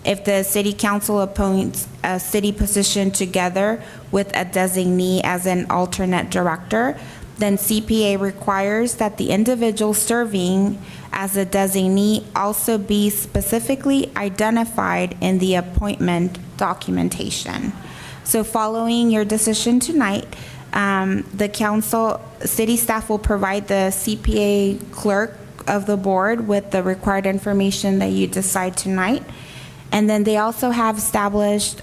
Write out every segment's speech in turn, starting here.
If the city council appoints a city position together with a designee as an alternate director, then CPA requires that the individual serving as a designee also be specifically identified in the appointment documentation. So following your decision tonight, the council, city staff will provide the CPA clerk of the board with the required information that you decide tonight. And then they also have established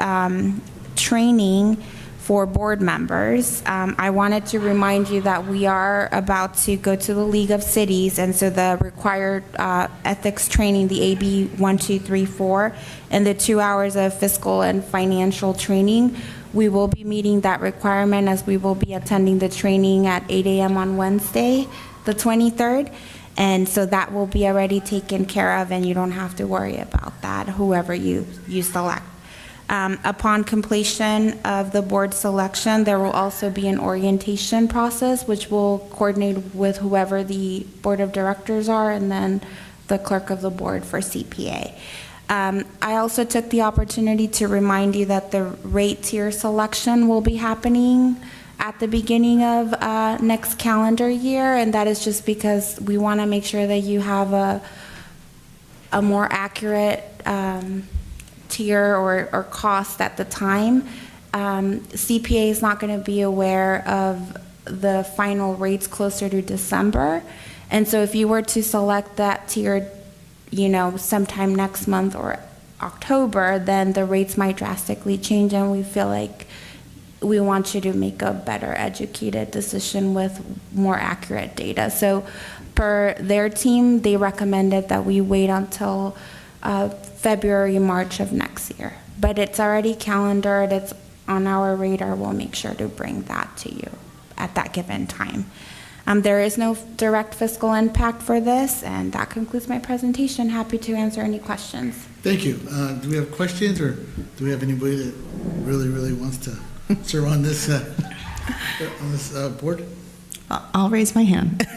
training for board members. I wanted to remind you that we are about to go to the League of Cities, and so the required ethics training, the AB 1234, and the 2 hours of fiscal and financial training, we will be meeting that requirement as we will be attending the training at 8 a.m. on Wednesday, the 23rd. And so that will be already taken care of, and you don't have to worry about that, whoever you select. Upon completion of the board selection, there will also be an orientation process, which will coordinate with whoever the board of directors are, and then the clerk of the board for CPA. I also took the opportunity to remind you that the rate tier selection will be happening at the beginning of next calendar year, and that is just because we want to make sure that you have a more accurate tier or cost at the time. CPA is not going to be aware of the final rates closer to December, and so if you were to select that tier, sometime next month or October, then the rates might drastically change, and we feel like we want you to make a better educated decision with more accurate data. So per their team, they recommended that we wait until February, March of next year. But it's already calendared, it's on our radar. We'll make sure to bring that to you at that given time. There is no direct fiscal impact for this, and that concludes my presentation. Happy to answer any questions. Thank you. Do we have questions, or do we have anybody that really wants to serve on this board? I'll raise my hand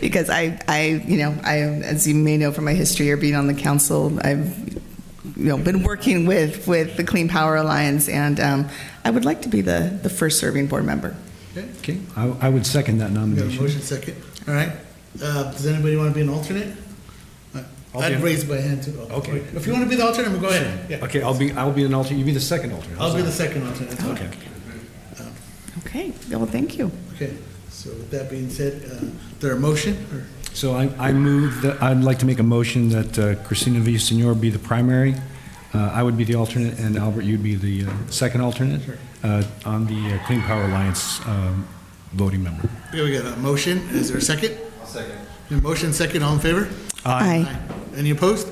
because I, as you may know from my history or being on the council, I've been working with the Clean Power Alliance, and I would like to be the first serving board member. Okay. I would second that nomination. We have a motion second. All right. Does anybody want to be an alternate? I'd raise my hand too. Okay. If you want to be the alternate, we'll go ahead. Yeah. Okay, I'll be an alternate. You be the second alternate. I'll be the second alternate. Okay. Okay. Well, thank you. Okay. So with that being said, there a motion? Or? So I move that I'd like to make a motion that Cristina Villasenor be the primary. I would be the alternate, and Albert, you'd be the second alternate on the Clean Power Alliance voting member. Okay, we got a motion. Is there a second? I'll second. A motion second. All in favor? Aye. Any opposed?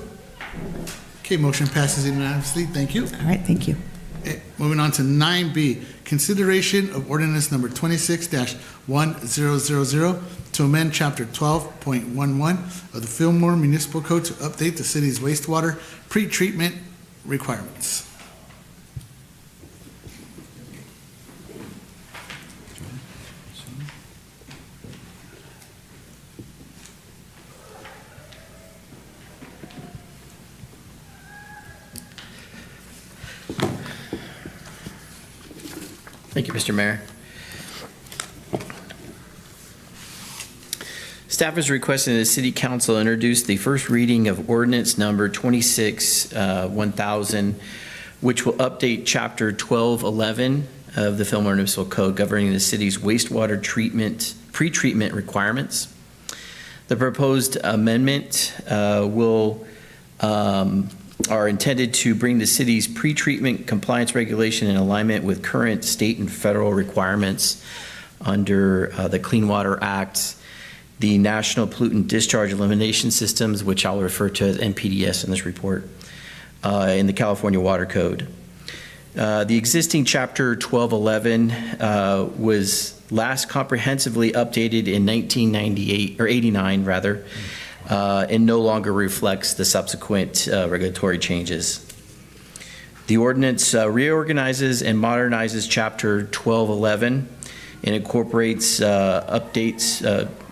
Okay, motion passes unanimously. Thank you. All right. Thank you. Okay, moving on to 9B, consideration of ordinance number 26-1000 to amend chapter 12.11 of the Fillmore Municipal Code to update the city's wastewater pre-treatment requirements. Thank you, Mr. Mayor. Staff is requesting the City Council introduce the first reading of ordinance number 26-1000, which will update Chapter 1211 of the Fillmore Municipal Code governing the city's wastewater treatment pre-treatment requirements. The proposed amendment are intended to bring the city's pre-treatment compliance regulation in alignment with current state and federal requirements under the Clean Water Act, the National Pollutant Discharge Elimination Systems, which I'll refer to as NPDS in this report, in the California Water Code. The existing Chapter 1211 was last comprehensively updated in 1998, or 89 rather, and no longer reflects the subsequent regulatory changes. The ordinance reorganizes and modernizes Chapter 1211 and incorporates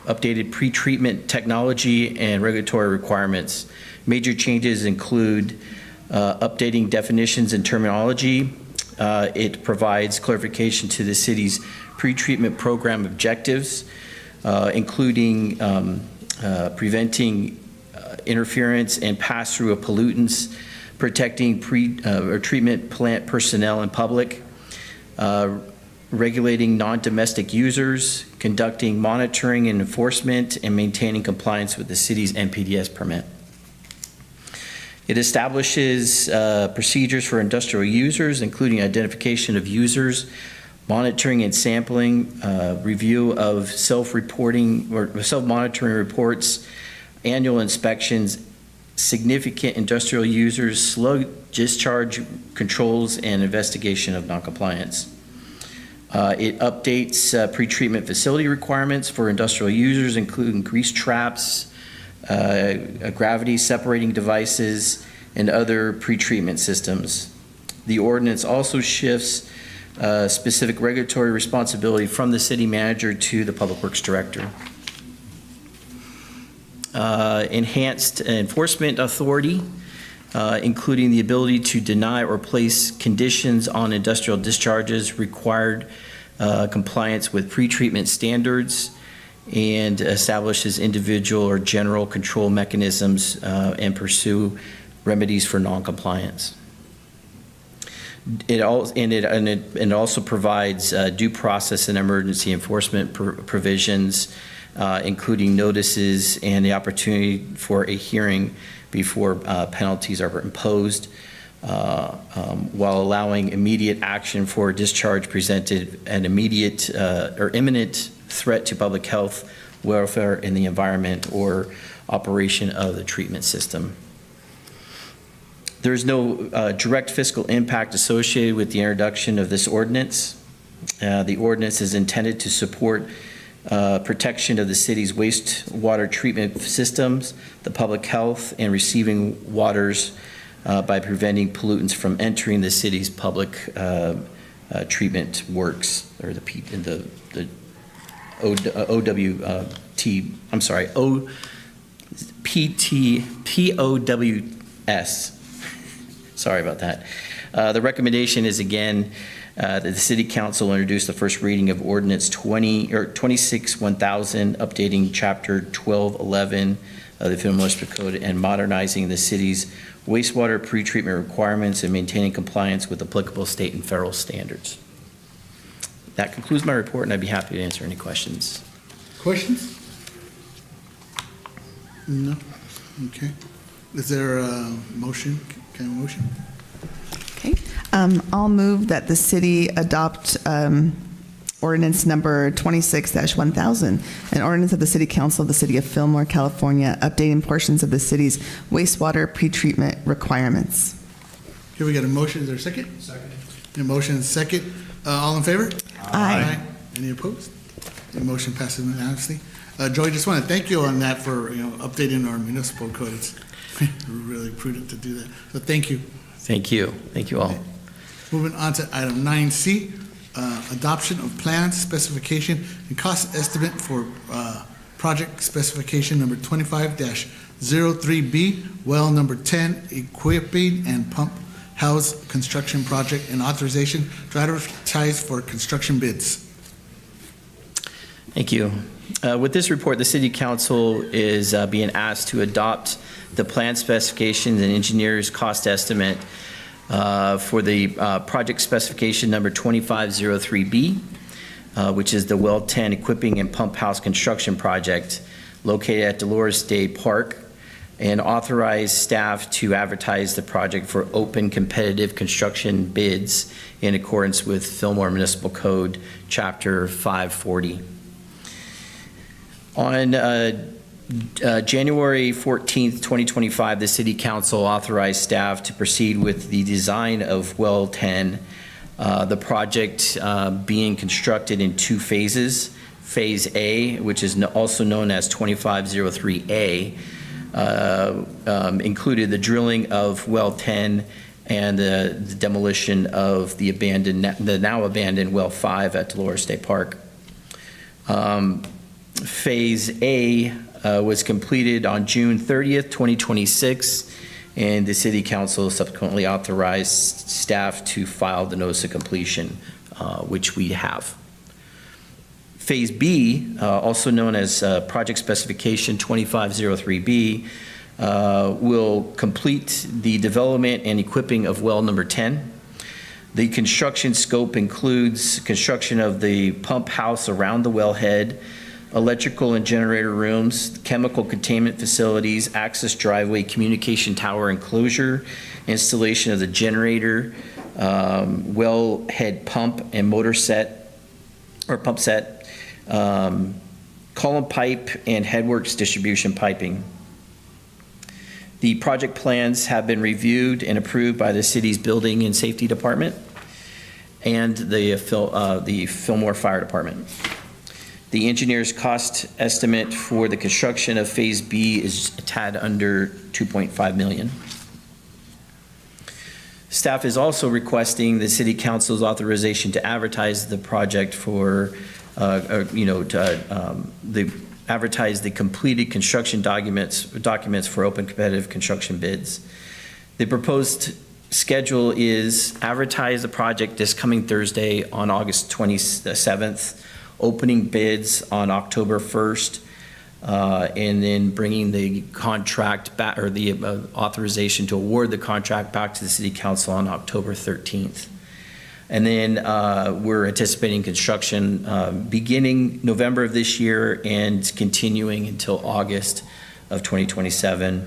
updated pre-treatment technology and regulatory requirements. Major changes include updating definitions and terminology. It provides clarification to the city's pretreatment program objectives, including preventing interference and pass-through of pollutants, protecting treatment plant personnel and public, regulating non-domestic users, conducting monitoring and enforcement, and maintaining compliance with the city's NPDES permit. It establishes procedures for industrial users, including identification of users, monitoring and sampling, review of self-reporting or self-monitoring reports, annual inspections, significant industrial users, slug discharge controls, and investigation of noncompliance. It updates pretreatment facility requirements for industrial users, including grease traps, gravity separating devices, and other pretreatment systems. The ordinance also shifts specific regulatory responsibility from the city manager to the Public Works Director. Enhanced enforcement authority, including the ability to deny or place conditions on industrial discharges, required compliance with pretreatment standards, and establishes individual or general control mechanisms and pursue remedies for noncompliance. It also provides due process and emergency enforcement provisions, including notices and the opportunity for a hearing before penalties are imposed, while allowing immediate action for a discharge presented an immediate or imminent threat to public health, welfare, and the environment, or operation of the treatment system. There is no direct fiscal impact associated with the introduction of this ordinance. The ordinance is intended to support protection of the city's wastewater treatment systems, the public health, and receiving waters by preventing pollutants from entering the city's public treatment works, or the POWS. Sorry about that. The recommendation is, again, that the City Council introduce the first reading of Ordinance 26-1000, updating Chapter 1211 of the Fillmore Municipal Code and modernizing the city's wastewater pretreatment requirements and maintaining compliance with applicable state and federal standards. That concludes my report, and I'd be happy to answer any questions. Questions? No? Okay. Is there a motion? Can I have a motion? Okay. I'll move that the city adopt ordinance number 26-1000, an ordinance of the City Council of the City of Fillmore, California, updating portions of the city's wastewater pretreatment requirements. Okay, we got a motion. Is there a second? Second. A motion and second. All in favor? Aye. Any opposed? The motion passes unanimously. Joy, just want to thank you on that for updating our municipal code. It's really prudent to do that. So thank you. Thank you. Thank you all. Okay. Moving on to item 9C, adoption of plans, specification, and cost estimate for project specification number 25-03B, well number 10, equipping and pump house construction project, and authorization to advertise for construction bids. Thank you. With this report, the City Council is being asked to adopt the plan specifications and engineer's cost estimate for the project specification number 2503B, which is the Well 10 Equipping and Pump House Construction Project located at Dolores Day Park, and authorize staff to advertise the project for open competitive construction bids in accordance with Fillmore Municipal Code, Chapter 540. On January 14th, 2025, the City Council authorized staff to proceed with the design of Well 10, the project being constructed in two phases. Phase A, which is also known as 2503A, included the drilling of Well 10 and the demolition of the now abandoned Well 5 at Dolores State Park. Phase A was completed on June 30th, 2026, and the city council subsequently authorized staff to file the notice of completion, which we have. Phase B, also known as Project Specification 2503B, will complete the development and equipping of well number 10. The construction scope includes construction of the pump house around the wellhead, electrical and generator rooms, chemical containment facilities, access driveway, communication tower enclosure, installation of the generator, wellhead pump and motor set, or pump set, column pipe, and headworks distribution piping. The project plans have been reviewed and approved by the city's Building and Safety Department and the Fillmore Fire Department. The engineer's cost estimate for the construction of Phase B is a tad under $2.5 million. Staff is also requesting the City Council's authorization to advertise the project for, advertise the completed construction documents for open competitive construction bids. The proposed schedule is advertise the project this coming Thursday on August 27th, opening bids on October 1st, and then bringing the contract back, or the authorization to award the contract back to the City Council on October 13th. And then we're anticipating construction beginning November of this year and continuing until August of 2027,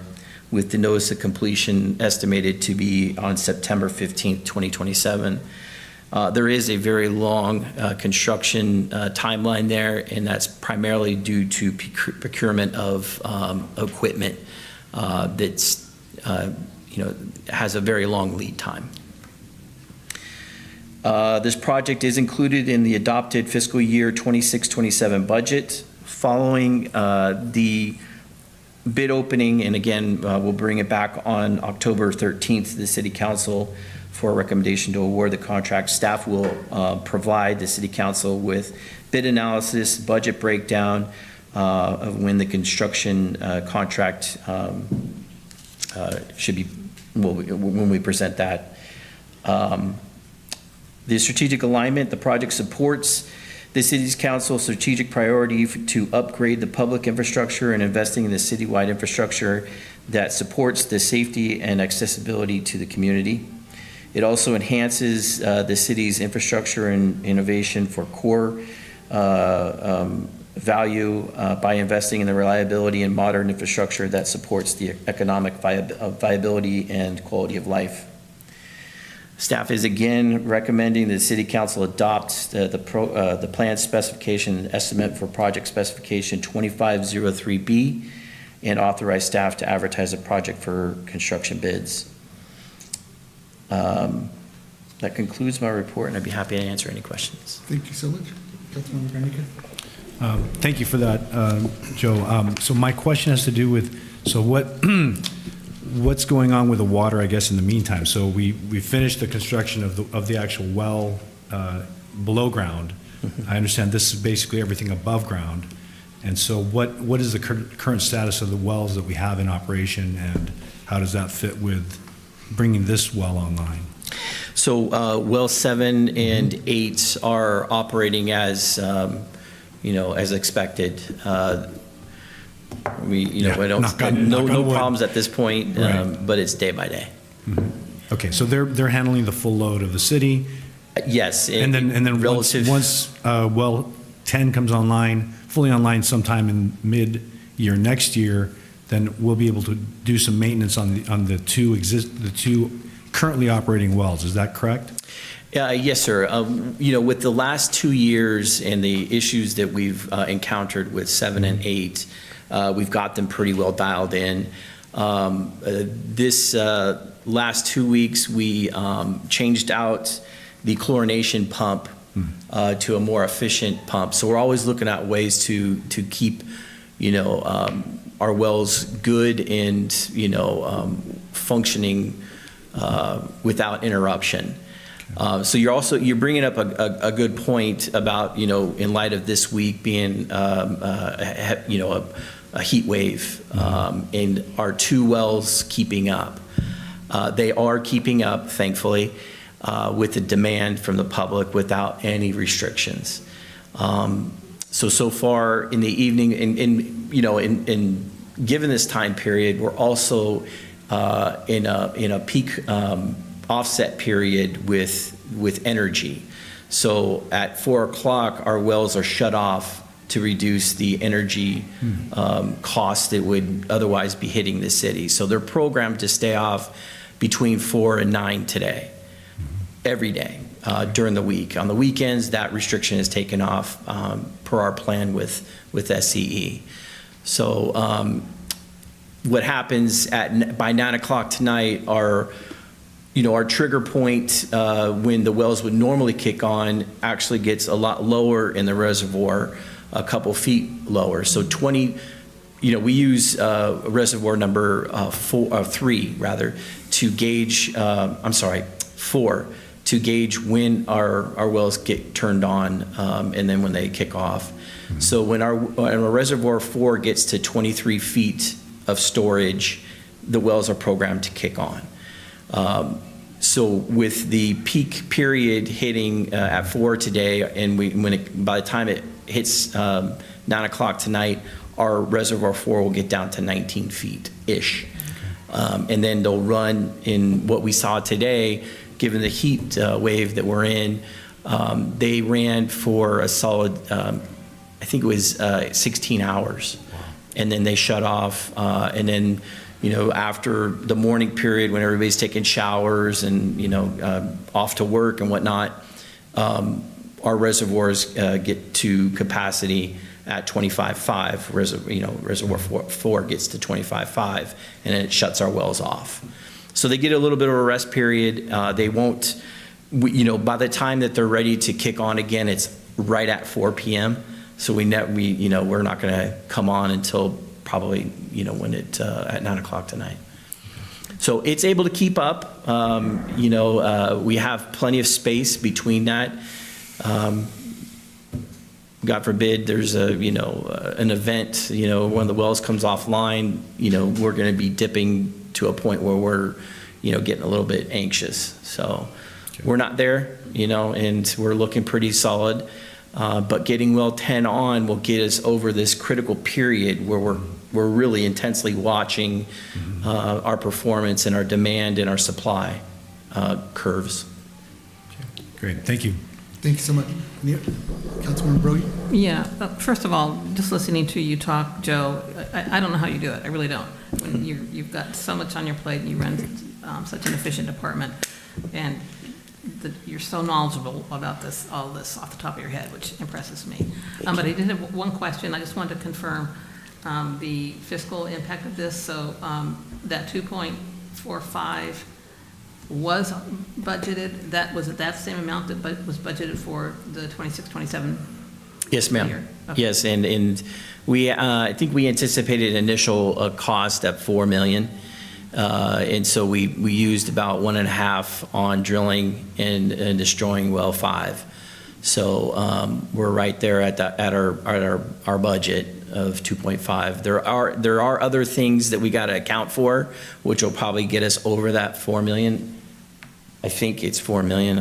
with the notice of completion estimated to be on September 15th, 2027. There is a very long construction timeline there, and that's primarily due to procurement of equipment that's, has a very long lead time. This project is included in the adopted fiscal year 26-27 budget. Following the bid opening, and again, we'll bring it back on October 13th to the City Council for a recommendation to award the contract. Staff will provide the City Council with bid analysis, budget breakdown of when the construction contract should be, when we present that. The strategic alignment, the project supports the City's Council strategic priority to upgrade the public infrastructure and investing in the citywide infrastructure that supports the safety and accessibility to the community. It also enhances the city's infrastructure and innovation for core value by investing in the reliability and modern infrastructure that supports the economic viability and quality of life. Staff is again recommending the City Council adopt the plan specification estimate for project specification 2503B and authorize staff to advertise a project for construction bids. That concludes my report, and I'd be happy to answer any questions. Thank you so much. Councilmember Garnica. Thank you for that, Joe. So my question has to do with, so what's going on with the water, I guess, in the meantime? So we finished the construction of the actual well below ground. I understand this is basically everything above ground. And so what is the current status of the wells that we have in operation, and how does that fit with bringing this well online? So well 7 and 8 are operating as, as expected. I don't, no problems at this point, Right. but it's day by day. Mm-hmm. Okay, so they're handling the full load of the city. Yes. And then once well 10 comes online, fully online sometime in mid-year next year, then we'll be able to do some maintenance on the two currently operating wells. Is that correct? Yes, sir. With the last 2 years and the issues that we've encountered with 7 and 8, we've got them pretty well dialed in. This last 2 weeks, we changed out the chlorination pump to a more efficient pump. So we're always looking at ways to keep, our wells good and, functioning without interruption. So you're bringing up a good point about, in light of this week being, a heat wave, and are 2 wells keeping up? They are keeping up, thankfully, with the demand from the public without any restrictions. So far in the evening, and given this time period, we're also in a peak offset period with energy. So at 4 o'clock, our wells are shut off to reduce the energy cost that would otherwise be hitting the city. So they're programmed to stay off between 4 and 9 today, every day during the week. On the weekends, that restriction is taken off per our plan with SCE. So what happens by 9 o'clock tonight are, our trigger point when the wells would normally kick on actually gets a lot lower in the reservoir, a couple feet lower. So 20, we use reservoir number 3 rather to gauge, 4, to gauge when our wells get turned on and then when they kick off. So when our reservoir 4 gets to 23 feet of storage, the wells are programmed to kick on. So with the peak period hitting at 4 today, and by the time it hits 9 o'clock tonight, our reservoir 4 will get down to 19 feet-ish. And then they'll run in what we saw today, given the heat wave that we're in. They ran for a solid, I think it was 16 hours. And then they shut off. And then, after the morning period when everybody's taking showers and, off to work and whatnot, our reservoirs get to capacity at 25.5. Reservoir 4 gets to 25.5, and then it shuts our wells off. So they get a little bit of a rest period. They won't, by the time that they're ready to kick on again, it's right at 4 p.m. So we're not going to come on until probably, when at 9 o'clock tonight. So it's able to keep up. We have plenty of space between that. God forbid there's an event, one of the wells comes offline, we're going to be dipping to a point where we're, getting a little bit anxious. So we're not there, and we're looking pretty solid. But getting well 10 on will get us over this critical period where we're really intensely watching our performance and our demand and our supply curves. Great, thank you. Thank you so much. Councilmember Brody? Yeah, first of all, just listening to you talk, Joe, I don't know how you do it. I really don't. When you've got so much on your plate and you run such an efficient department, and you're so knowledgeable about all this off the top of your head, which impresses me. But I did have one question. I just wanted to confirm the fiscal impact of this. So that 2.45 was budgeted. Was it that same amount that was budgeted for the 26-27? Yes, ma'am. year? Okay. Yes, and we I think we anticipated initial cost at $4 million. And so we used about 1.5 on drilling and destroying well 5. So we're right there at our budget of 2.5. There are other things that we got to account for, which will probably get us over that 4 million. I think it's 4 million.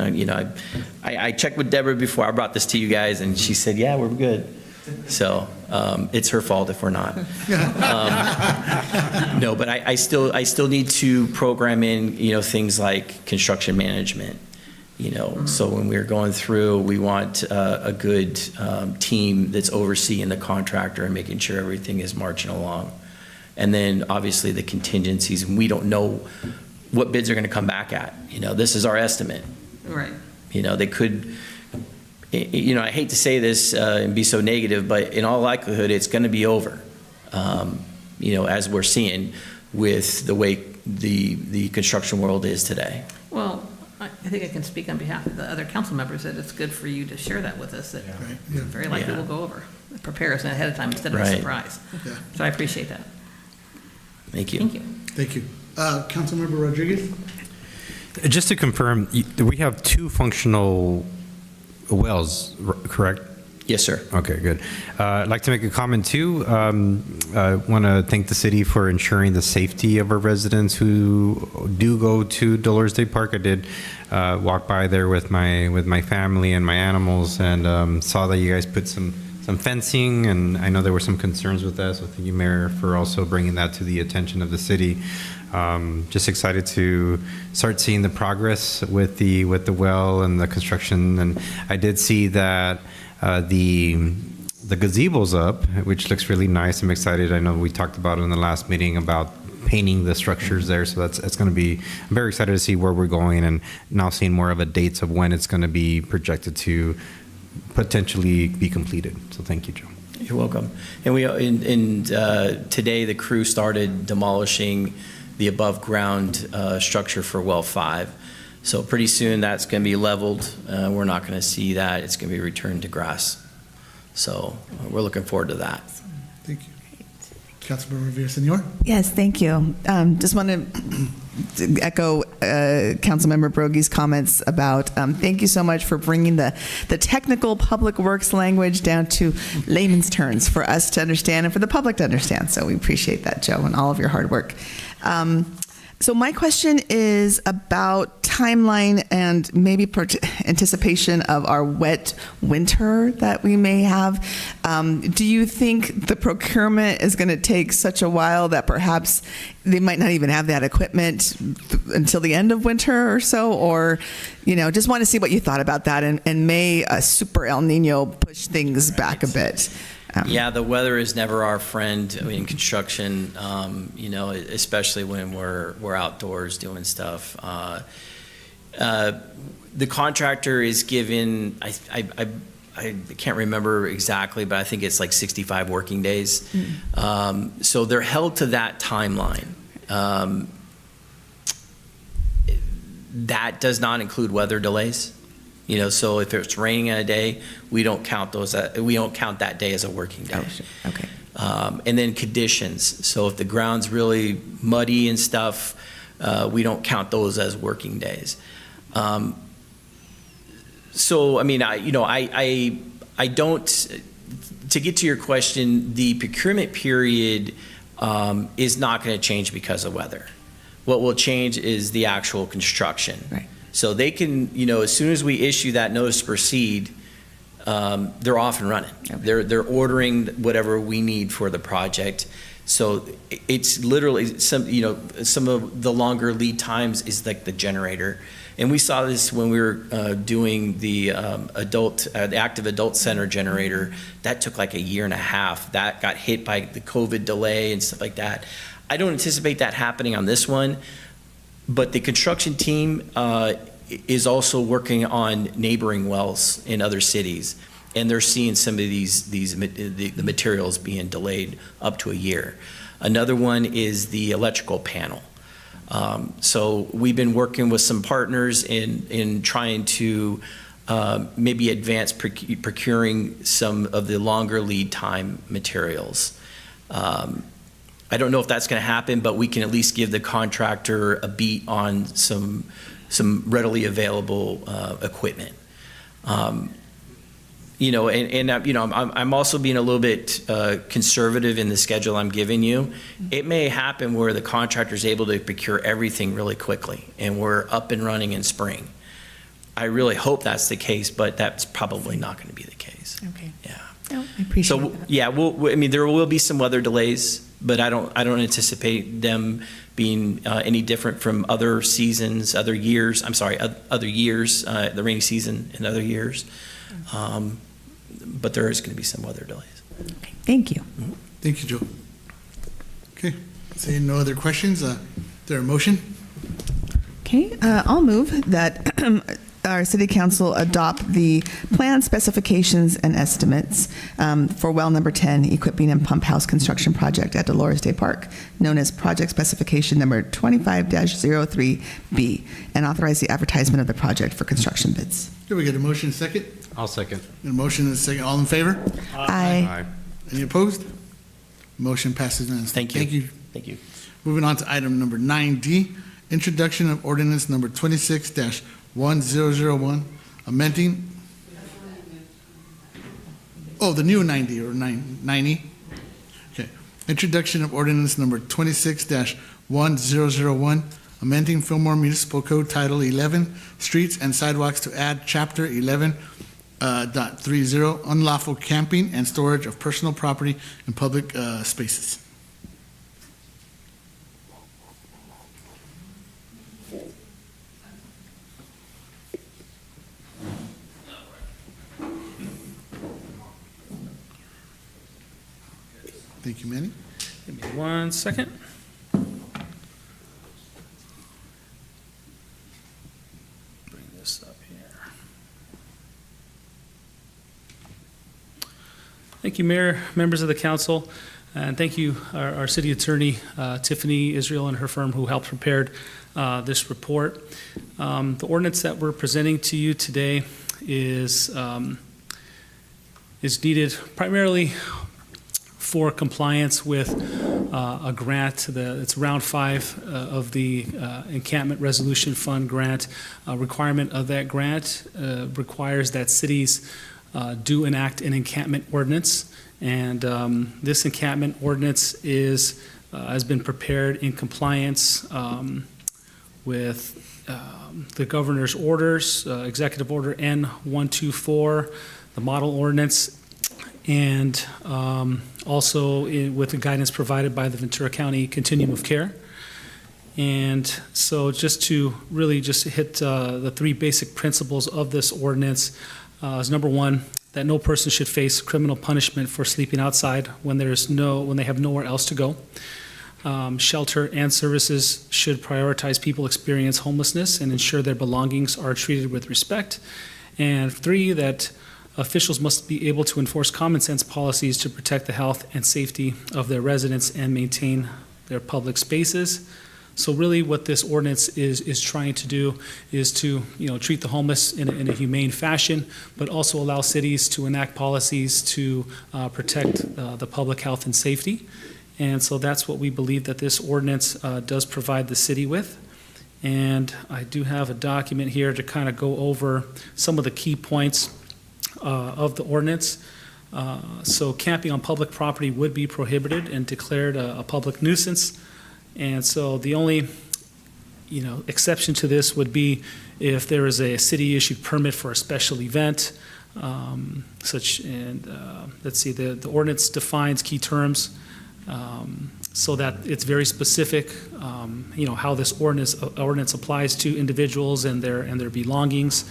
I checked with Deborah before I brought this to you guys, and she said, "Yeah, we're good." So it's her fault if we're not. No, but I still need to program in things like construction management. So when we're going through, we want a good team that's overseeing the contractor and making sure everything is marching along. And then obviously the contingencies, and we don't know what bids are going to come back at. This is our estimate. Right. They could. I hate to say this and be so negative, but in all likelihood, it's going to be over, as we're seeing with the way the construction world is today. Well, I think I can speak on behalf of the other council members that it's good for you to share that with us, that Right, yeah. very likely Yeah. we'll go over. Prepare us ahead of time instead of a Right. surprise. Yeah. So I appreciate that. Thank you. Thank you. Thank you. Councilmember Rodriguez? Just to confirm, we have 2 functional wells, correct? Yes, sir. Okay, good. I'd like to make a comment too. I want to thank the city for ensuring the safety of our residents who do go to Dolores Day Park. I did walk by there with my family and my animals, and saw that you guys put some fencing, and I know there were some concerns with that. So thank you, Mayor, for also bringing that to the attention of the city. Just excited to start seeing the progress with the well and the construction, and I did see that. The gazebo's up, which looks really nice. I'm excited. I know we talked about it in the last meeting about painting the structures there, so that's going to be. I'm very excited to see where we're going, and now seeing more of a dates of when it's going to be projected to potentially be completed. So thank you, Joe. You're welcome. And today the crew started demolishing the above ground structure for well 5. So pretty soon that's going to be leveled. We're not going to see that. It's going to be returned to grass. So we're looking forward to that. Thank you. Councilmember Villasenor? Yes, thank you. Just want to echo Councilmember Brogy's comments about thank you so much for bringing the technical public works language down to layman's terms for us to understand and for the public to understand. So we appreciate that, Joe, and all of your hard work. So my question is about timeline and maybe anticipation of our wet winter that we may have. Do you think the procurement is going to take such a while that perhaps they might not even have that equipment until the end of winter or so? Or, just want to see what you thought about that. And may a super El Nino push things back a bit? Yeah, the weather is never our friend in construction, especially when we're outdoors doing stuff. The contractor is given, I can't remember exactly, but I think it's like 65 working days. So they're held to that timeline. That does not include weather delays. So if it's raining in a day, we don't count that day as a working day. Oh, sure. Okay. And then conditions. So if the ground's really muddy and stuff, we don't count those as working days. So, I don't, to get to your question, the procurement period is not going to change because of weather. What will change is the actual construction. Right. So they can, as soon as we issue that notice to proceed, they're off and running. Okay. They're ordering whatever we need for the project. So it's literally some of the longer lead times is like the generator. And we saw this when we were doing the the active adult center generator. That took like a year and a half. That got hit by the COVID delay and stuff like that. I don't anticipate that happening on this one. But the construction team is also working on neighboring wells in other cities, and they're seeing some of the materials being delayed up to a year. Another one is the electrical panel. So we've been working with some partners in trying to maybe advance procuring some of the longer lead time materials. I don't know if that's going to happen, but we can at least give the contractor a beat on some readily available equipment. I'm also being a little bit conservative in the schedule I'm giving you. It may happen where the contractor is able to procure everything really quickly, and we're up and running in spring. I really hope that's the case, but that's probably not going to be the case. Okay. Yeah. No, I appreciate So that. yeah, there will be some weather delays, but I don't anticipate them being any different from other seasons, other years. I'm sorry, other years, the rainy season in other years. But there is going to be some weather delays. Okay. Thank you. Thank you, Joe. Okay, seeing no other questions, is there a motion? Okay, I'll move that our city council adopt the plan specifications and estimates for well number 10, equipping and pump house construction project at Dolores Day Park, known as project specification number 25-03B, and authorize the advertisement of the project for construction bids. Did we get a motion second? I'll second. A motion and a second. All in favor? Aye. Any opposed? Motion passes unanimously. Thank you. Thank you. Thank you. Moving on to item number 9D, introduction of ordinance number 26-1001, amending, the new 90 or 90. Okay. Introduction of ordinance number 26-1001, amending Fillmore Municipal Code Title 11, Streets and Sidewalks to add Chapter 11.30, unlawful camping and storage of personal property in public spaces. Thank you, Manny. Give me 1 second. Bring this up here. Thank you, Mayor, members of the council, and thank you, our city attorney, Tiffany Israel, and her firm who helped prepare this report. The ordinance that we're presenting to you today is needed primarily for compliance with a grant. It's round 5 of the Encampment Resolution Fund grant. Requirement of that grant requires that cities do enact an encampment ordinance, and this encampment ordinance has been prepared in compliance with the governor's orders, Executive Order N-124, the model ordinance, and also with the guidance provided by the Ventura County Continuum of Care. And so just to really just hit the 3 basic principles of this ordinance is number 1, that no person should face criminal punishment for sleeping outside when they have nowhere else to go. Shelter and services should prioritize people experience homelessness and ensure their belongings are treated with respect. And 3, that officials must be able to enforce common sense policies to protect the health and safety of their residents and maintain their public spaces. So really what this ordinance is trying to do is to, treat the homeless in a humane fashion, but also allow cities to enact policies to protect the public health and safety. And so that's what we believe that this ordinance does provide the city with. And I do have a document here to kind of go over some of the key points of the ordinance. So camping on public property would be prohibited and declared a public nuisance. And so the only, exception to this would be if there is a city-issued permit for a special event, let's see, the ordinance defines key terms so that it's very specific, how this ordinance applies to individuals and their belongings.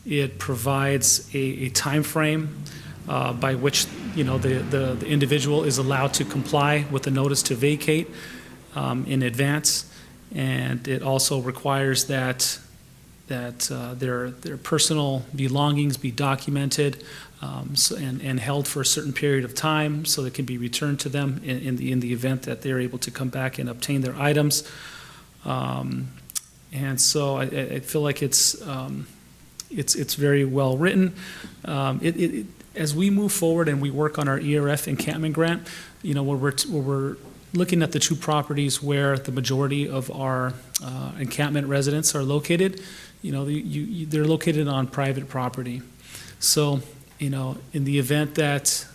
It provides a time frame by which the individual is allowed to comply with the notice to vacate in advance, and it also requires that their personal belongings be documented and held for a certain period of time so they can be returned to them in the event that they're able to come back and obtain their items. And so I feel like it's very well written. As we move forward and we work on our ERF encampment grant, where we're looking at the 2 properties where the majority of our encampment residents are located, they're located on private property. So, in the event that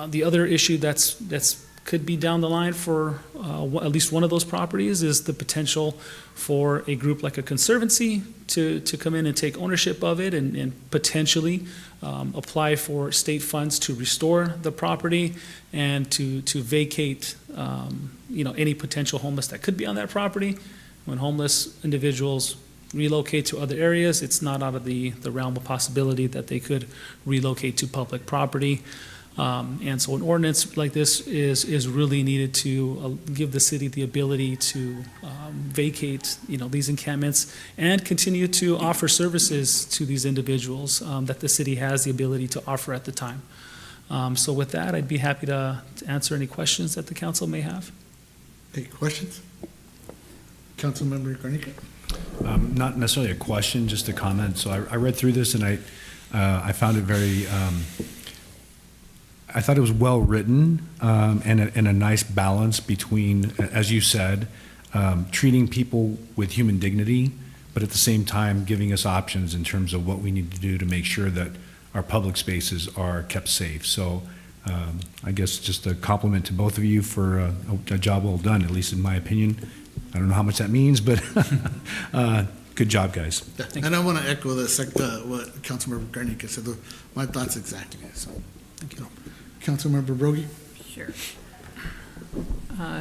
the other issue that's could be down the line for at least one of those properties is the potential for a group like a conservancy to come in and take ownership of it and potentially apply for state funds to restore the property and to vacate any potential homeless that could be on that property. When homeless individuals relocate to other areas, it's not out of the realm of possibility that they could relocate to public property. And so an ordinance like this is really needed to give the city the ability to vacate, these encampments and continue to offer services to these individuals that the city has the ability to offer at the time. So with that, I'd be happy to answer any questions that the council may have. Any questions? Councilmember Garnica? Not necessarily a question, just a comment. So I read through this and I found it very, I thought it was well written and a nice balance between, as you said, treating people with human dignity, but at the same time giving us options in terms of what we need to do to make sure that our public spaces are kept safe. So I guess just a compliment to both of you for a job well done, at least in my opinion. I don't know how much that means, but good job, guys. Yeah, and I want to echo what Councilmember Garnica said. My thoughts exactly. So, thank you. Councilmember Brogy? Sure.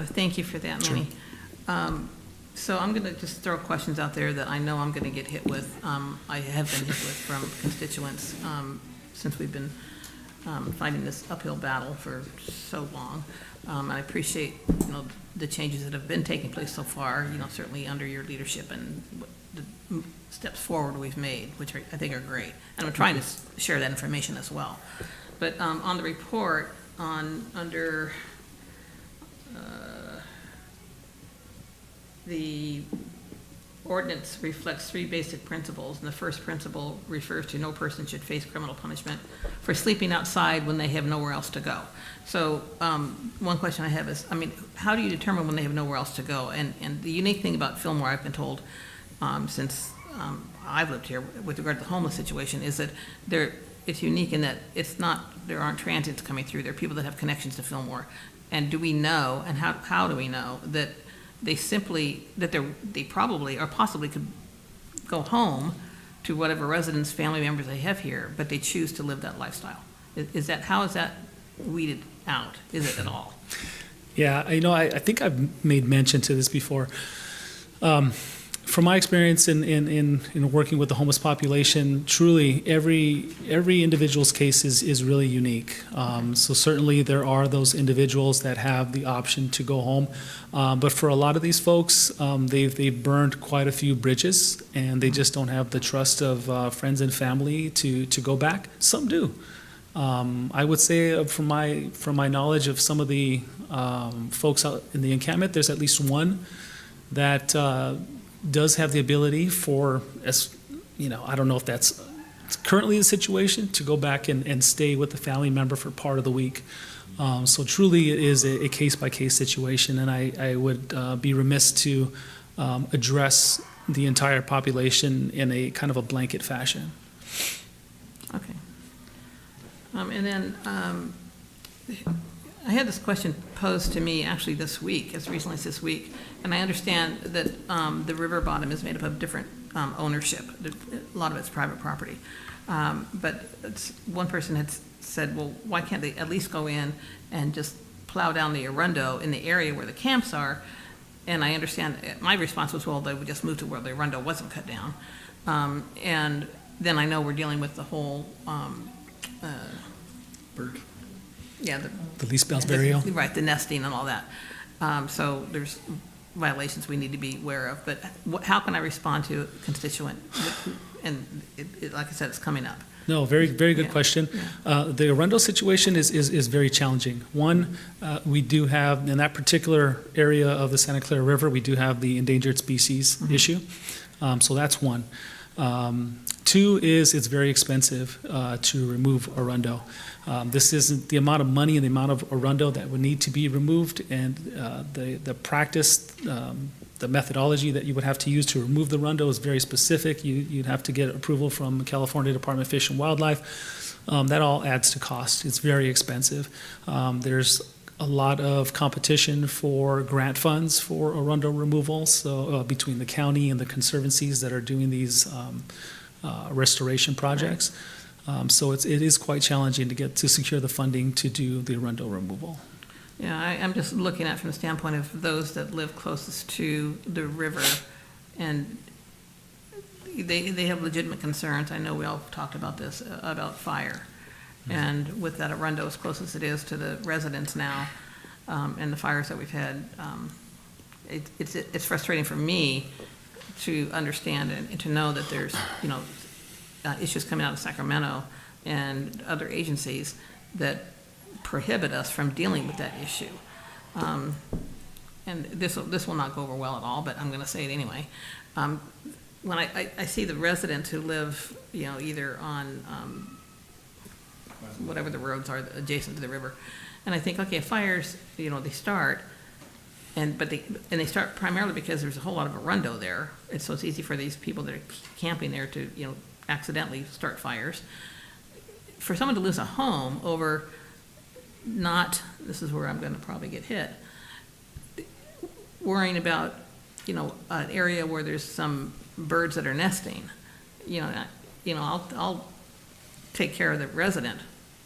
Thank you for that, Sure. Manny. So I'm going to just throw questions out there that I know I'm going to get hit with. I have been hit with from constituents since we've been fighting this uphill battle for so long. And I appreciate, the changes that have been taking place so far, certainly under your leadership and the steps forward we've made, which I think are great. And I'm trying to share that information as well. But on the report, under the ordinance reflects 3 basic principles, and the first principle refers to no person should face criminal punishment for sleeping outside when they have nowhere else to go. So one question I have is, how do you determine when they have nowhere else to go? And the unique thing about Fillmore, I've been told since I've lived here with regard to the homeless situation, is that it's unique in that there aren't transients coming through. There are people that have connections to Fillmore. And do we know, and how do we know that they probably or possibly could go home to whatever residents, family members they have here, but they choose to live that lifestyle? How is that weeded out? Is it at all? Yeah, I think I've made mention to this before. From my experience in working with the homeless population, truly every individual's case is really unique. So certainly there are those individuals that have the option to go home, but for a lot of these folks, they've burned quite a few bridges, and they just don't have the trust of friends and family to go back. Some do. I would say from my knowledge of some of the folks out in the encampment, there's at least one that does have the ability for, I don't know if that's currently the situation, to go back and stay with the family member for part of the week. So truly it is a case-by-case situation, and I would be remiss to address the entire population in a kind of a blanket fashion. Okay. And then I had this question posed to me actually this week, as recently as this week, and I understand that the river bottom is made up of different ownership. A lot of it's private property. But one person had said, well, why can't they at least go in and just plow down the Arundo in the area where the camps are? And I understand, my response was, well, they would just move to where the Arundo wasn't cut down. And then I know we're dealing with the whole Bird. yeah, The least bounds burial. Right, the nesting and all that. So there's violations we need to be aware of. But how can I respond to a constituent? And like I said, it's coming up. No, very, very good Yeah. question. The Arundel situation is very challenging. One, we do have, in that particular area of the Santa Clara River, we do have the endangered species issue. So that's one. Two is it's very expensive to remove Arundo. This isn't the amount of money and the amount of Arundo that would need to be removed, and the practice, the methodology that you would have to use to remove the Arundo is very specific. You'd have to get approval from the California Department of Fish and Wildlife. That all adds to cost. It's very expensive. There's a lot of competition for grant funds for Arundo removal, so between the county and the conservancies that are doing these restoration projects. So it is quite challenging to secure the funding to do the Arundo removal. Yeah, I'm just looking at it from the standpoint of those that live closest to the river, and they have legitimate concerns. I know we all talked about this, about fire. And with that Arundo as close as it is to the residents now, and the fires that we've had, it's frustrating for me to understand and to know that there's, issues coming out of Sacramento and other agencies that prohibit us from dealing with that issue. And this will not go over well at all, but I'm going to say it anyway. When I see the residents who live, either on whatever the roads are adjacent to the river, and I think, okay, if fires, they start, But they start primarily because there's a whole lot of arundo there. So it's easy for these people that are camping there to, accidentally start fires. For someone to lose a home over not, this is where I'm going to probably get hit, worrying about, an area where there's some birds that are nesting. I'll take care of the resident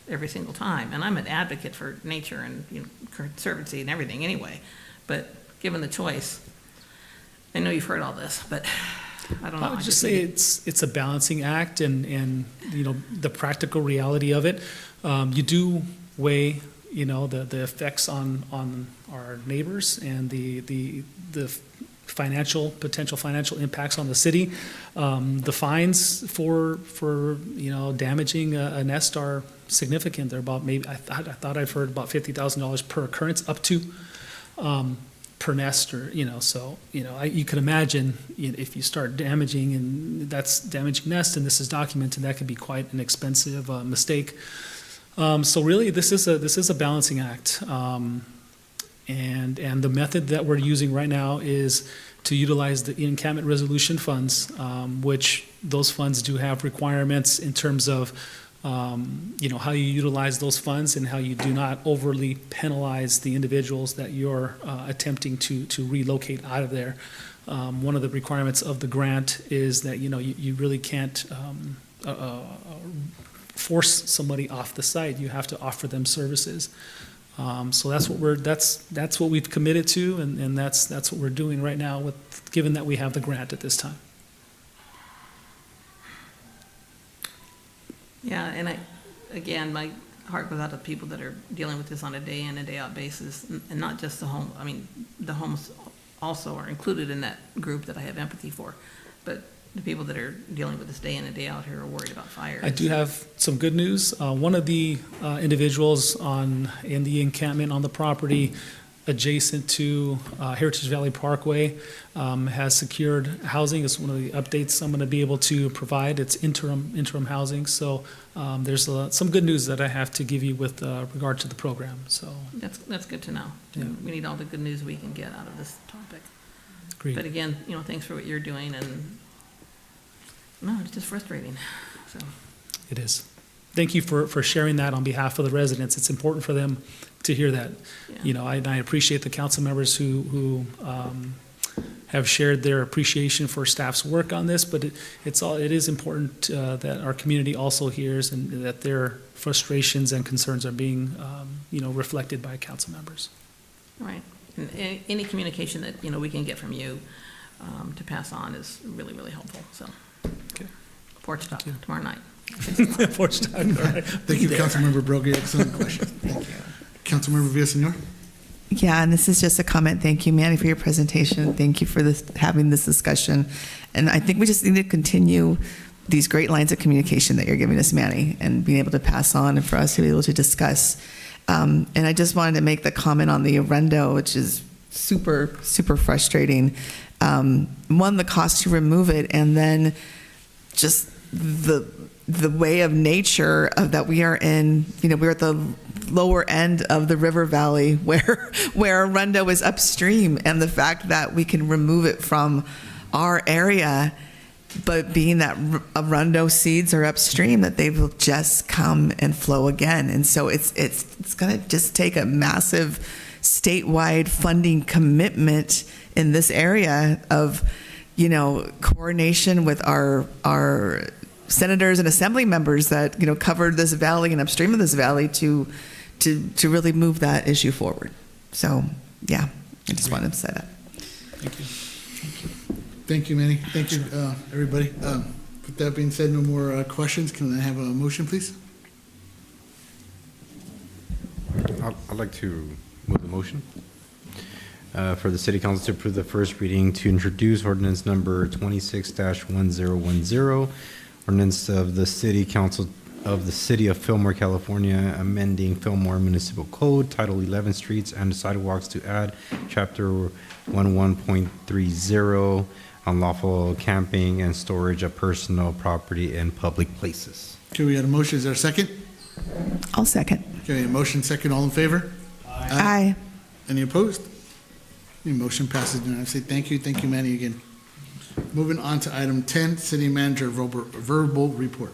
every single time. And I'm an advocate for nature and conservancy and everything anyway. But given the choice, I know you've heard all this, but I don't know. I would just say it's a balancing act, and the practical reality of it. You do weigh the effects on our neighbors and the potential financial impacts on the city. The fines for damaging a nest are significant. They're about I thought I've heard about $50,000 per occurrence, up to per nest, or you can imagine if you start damaging, and that's damaging nest, and this is documented, that could be quite an expensive mistake. So really, this is a balancing act. And the method that we're using right now is to utilize the encampment resolution funds, which those funds do have requirements in terms of how you utilize those funds and how you do not overly penalize the individuals that you're attempting to relocate out of there. One of the requirements of the grant is that you really can't force somebody off the site. You have to offer them services. So that's what we've committed to, and that's what we're doing right now, given that we have the grant at this time. Yeah, and again, my heart goes out to people that are dealing with this on a day in and day out basis, and not just the home. I mean, the homes also are included in that group that I have empathy for, but the people that are dealing with this day in and day out here are worried about fires. I do have some good news. One of the individuals in the encampment on the property adjacent to Heritage Valley Parkway has secured housing. It's one of the updates I'm going to be able to provide. It's interim housing. So there's some good news that I have to give you with regard to the program. So that's good to know. Yeah. We need all the good news we can get out of this topic. Great. But again, thanks for what you're doing, and no, it's just frustrating. So It is. Thank you for sharing that on behalf of the residents. It's important for them to hear that. yeah. I appreciate the council members who have shared their appreciation for staff's work on this, but it is important that our community also hears, and that their frustrations and concerns are being reflected by council members. Right. And any communication that we can get from you to pass on is really, really helpful. So Okay. porch talk tomorrow night. Porch talk, all right. Thank you, Councilmember Brogy. Excellent question. Thank you. Councilmember Villaseñor? Yeah, and this is just a comment. Thank you, Manny, for your presentation. Thank you for having this discussion. And I think we just need to continue these great lines of communication that you're giving us, Manny, and being able to pass on, and for us to be able to discuss. And I just wanted to make the comment on the Arendo, which is super, super frustrating. One, the cost to remove it, and then just the way of nature of that we are in. We're at the lower end of the river valley where Arendo is upstream, and the fact that we can remove it from our area, but being that Arendo seeds are upstream, that they will just come and flow again. And so it's going to just take a massive statewide funding commitment in this area of coordination with our senators and assembly members that covered this valley and upstream of this valley to really move that issue forward. So yeah, I just wanted to say that. Thank you. Thank you, Manny. Thank you, everybody. With that being said, no more questions. Can I have a motion, please? I'd like to move the motion for the City Council to approve the first reading to introduce ordinance number 26-1010, ordinance of the City Council of the City of Fillmore, California, amending Fillmore Municipal Code, Title 11 Streets and Sidewalks to add Chapter 11.30, unlawful camping and storage of personal property in public places. Okay, we got a motion. Is there a second? I'll second. Okay, a motion second. All in favor? Aye. Any opposed? The motion passes unanimously. Thank you, Manny, again. Moving on to item 10, City Manager verbal report.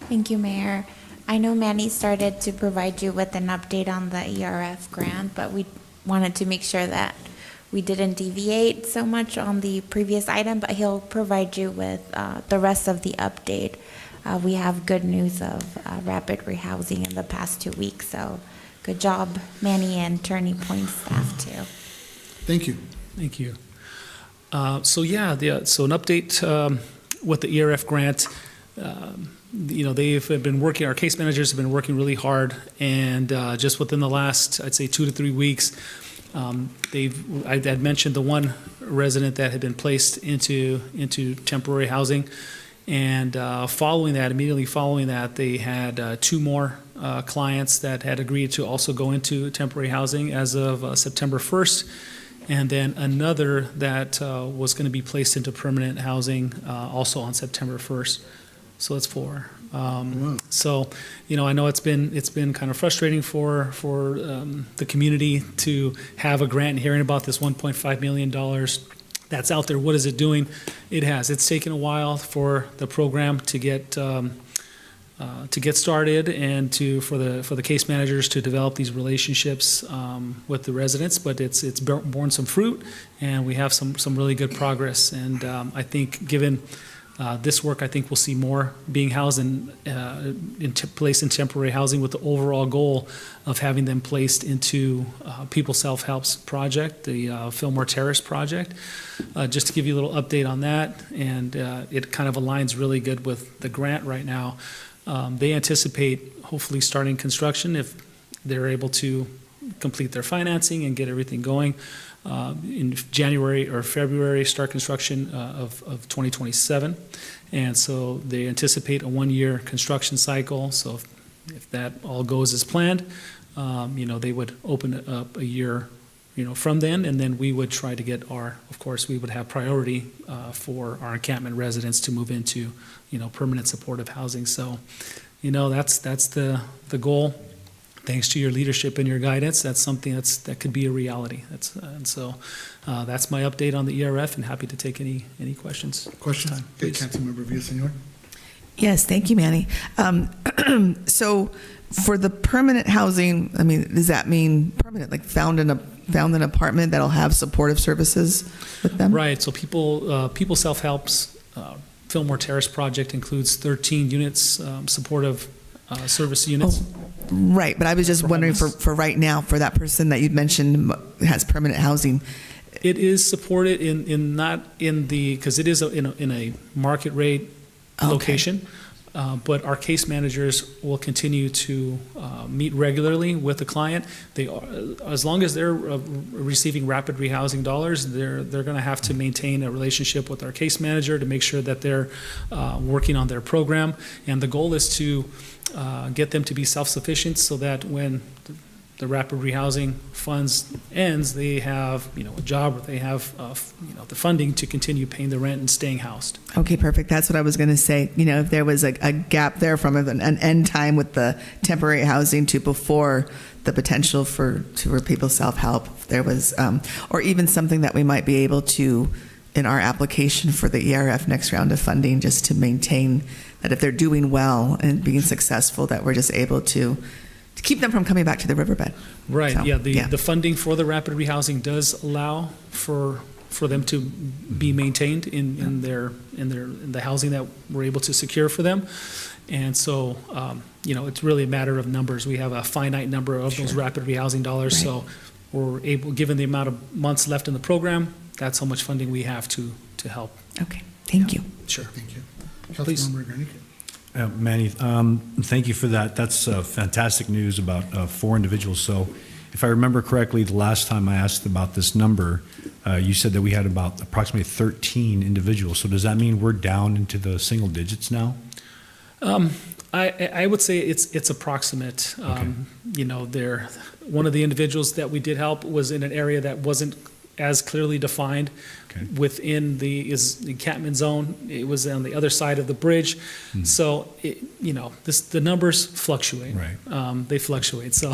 Thank you, Mayor. I know Manny started to provide you with an update on the ERF grant, but we wanted to make sure that we didn't deviate so much on the previous item, but he'll provide you with the rest of the update. We have good news of rapid rehousing in the past 2 weeks, so good job, Manny and Turning Point staff, too. Thank you. Thank you. So an update with the ERF grant. They've been working, our case managers have been working really hard, and just within the last, I'd say 2 to 3 weeks, I had mentioned the one resident that had been placed into temporary housing, and immediately following that, they had 2 more clients that had agreed to also go into temporary housing as of September 1st. And then another that was going to be placed into permanent housing also on September 1st. So that's 4. So, I know it's been kind of frustrating for the community to have a grant and hearing about this $1.5 million that's out there. What is it doing? It's taken a while for the program to get started and for the case managers to develop these relationships with the residents, but it's borne some fruit, and we have some really good progress. And I think given this work, I think we'll see more being housed placed in temporary housing, with the overall goal of having them placed into People Self-Help's project, the Fillmore Terrace project. Just to give you a little update on that, and it kind of aligns really good with the grant right now. They anticipate hopefully starting construction, if they're able to complete their financing and get everything going, in January or February, start construction of 2027. And so they anticipate a 1-year construction cycle. So if that all goes as planned, they would open it up a year from then, and then we would try to get we would have priority for our encampment residents to move into, permanent supportive housing. So, that's the goal. Thanks to your leadership and your guidance, that's something that could be a reality. That's my update on the ERF, and happy to take any questions. Questions? Okay, Councilmember Villasenor. Yes, thank you, Manny. So for the permanent housing, does that mean permanent, like found an apartment that'll have supportive services with them? Right. So People Self-Help's Fillmore Terrace project includes 13 units, supportive service units. Oh, right, but I was just wondering for right now, for that person that you'd mentioned has permanent housing. It is supported because it is in a market rate location. But our case managers will continue to meet regularly with the client. As long as they're receiving rapid rehousing dollars, they're going to have to maintain a relationship with our case manager to make sure that they're working on their program. And the goal is to get them to be self-sufficient, so that when the rapid rehousing funds ends, they have a job, or they have the funding to continue paying the rent and staying housed. Okay, perfect. That's what I was going to say. If there was a gap there from an end time with the temporary housing to before the potential for People Self-Help, there was, or even something that we might be able to, in our application for the ERF next round of funding, just to maintain that if they're doing well and being successful, that we're just able to keep them from coming back to the riverbed. Right. So, the funding for the rapid rehousing does allow for them to be maintained in the housing that we're able to secure for them. And so, it's really a matter of numbers. We have a finite number of those rapid rehousing dollars. Right. So we're able, given the amount of months left in the program, that's how much funding we have to help. Okay. Thank you. Sure. Thank you. Please. Councilmember Garnica. Manny, thank you for that. That's fantastic news about 4 individuals. So if I remember correctly, the last time I asked about this number, you said that we had about approximately 13 individuals. So does that mean we're down into the single digits now? I would say it's approximate. Okay. One of the individuals that we did help was in an area that wasn't as clearly defined Okay. within the encampment zone. It was on the other side of the bridge. So, the numbers fluctuate. Right. They fluctuate. So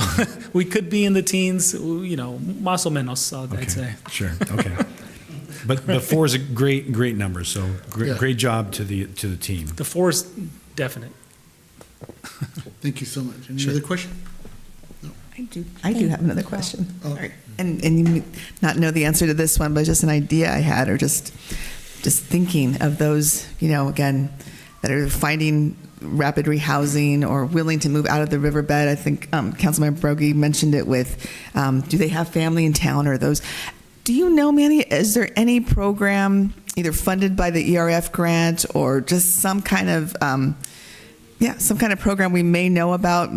we could be in the teens, más o menos, Okay. I'd say. Sure, okay. But 4 is a great number, so Yeah. great job to the team. The 4 is definite. Thank you so much. Any Sure. other question? I do have another question. Oh. All right. And you may not know the answer to this one, but just an idea I had, or just thinking of those, again, that are finding rapid rehousing or willing to move out of the riverbed. I think Councilmember Brogy mentioned it with, do they have family in town, or those? Do you know, Manny, is there any program either funded by the ERF grant or just some kind of program we may know about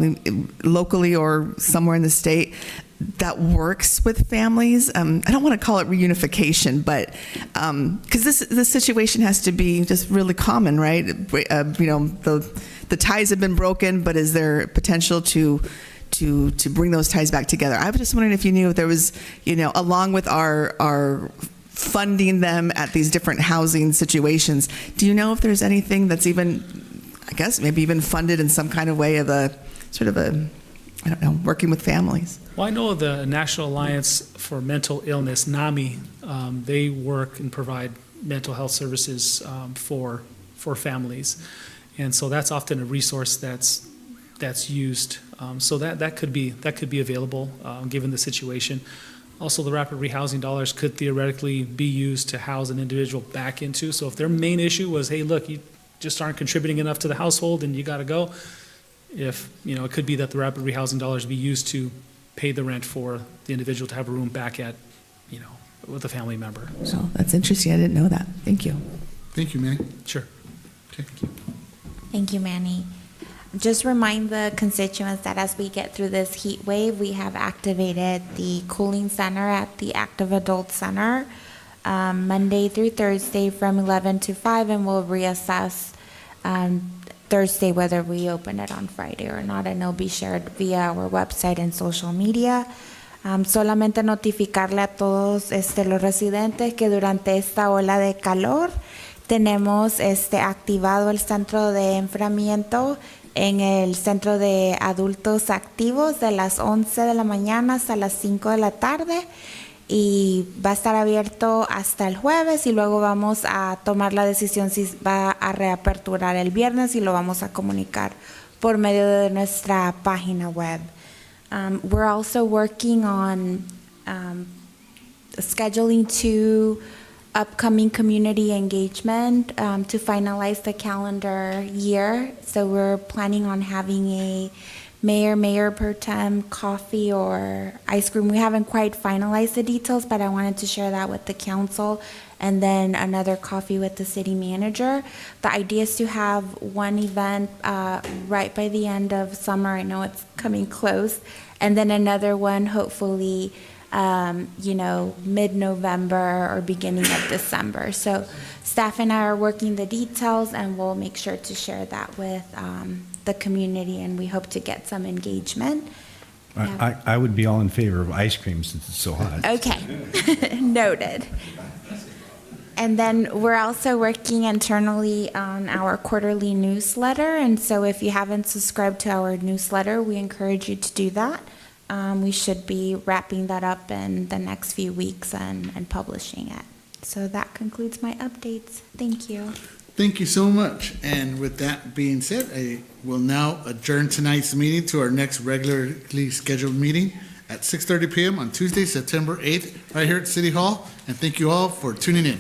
locally or somewhere in the state that works with families? I don't want to call it reunification, but because this situation has to be just really common, right? The ties have been broken, but is there potential to bring those ties back together? I was just wondering if you knew if there was, along with our funding them at these different housing situations, do you know if there's anything that's even, I guess, maybe even funded in some kind of way of I don't know, working with families? Well, I know the National Alliance for Mental Illness, NAMI, they work and provide mental health services for families. And so that's often a resource that's used. So that could be available given the situation. Also, the rapid rehousing dollars could theoretically be used to house an individual back into. So if their main issue was, hey, look, you just aren't contributing enough to the household and you got to go, it could be that the rapid rehousing dollars be used to pay the rent for the individual to have a room back at, with a family member. So, Oh, that's interesting. I didn't know that. Thank you. Thank you, Manny. sure. Okay. Thank you, Manny. Just remind the constituents that as we get through this heat wave, we have activated the cooling center at the Active Adult Center Monday through Thursday from 11 to 5, and we'll reassess Thursday whether we open it on Friday or not, and it'll be shared via our website and social media. Solamente notificarle a todos los residentes que durante esta ola de calor tenemos activado el centro de enfriamiento en el centro de adultos activos de las 11 de la mañana hasta las 5 de la tarde, y va a estar abierto hasta el jueves, y luego vamos a tomar la decisión si va a reaperturar el viernes, y lo vamos a comunicar por medio de nuestra página web. We're also working on scheduling 2 upcoming community engagement to finalize the calendar year. So we're planning on having a mayor pro tem coffee or ice cream. We haven't quite finalized the details, but I wanted to share that with the council, and then another coffee with the city manager. The idea is to have one event right by the end of summer. I know it's coming close, and then another one hopefully mid-November or beginning of December. So staff and I are working the details, and we'll make sure to share that with the community, and we hope to get some engagement. I would be all in favor of ice cream since it's so hot. Okay, noted. And then we're also working internally on our quarterly newsletter, and so if you haven't subscribed to our newsletter, we encourage you to do that. We should be wrapping that up in the next few weeks and publishing it. So that concludes my updates. Thank you. Thank you so much. And with that being said, I will now adjourn tonight's meeting to our next regularly scheduled meeting at 6:30 p.m. on Tuesday, September 8th, right here at City Hall. And thank you all for tuning in.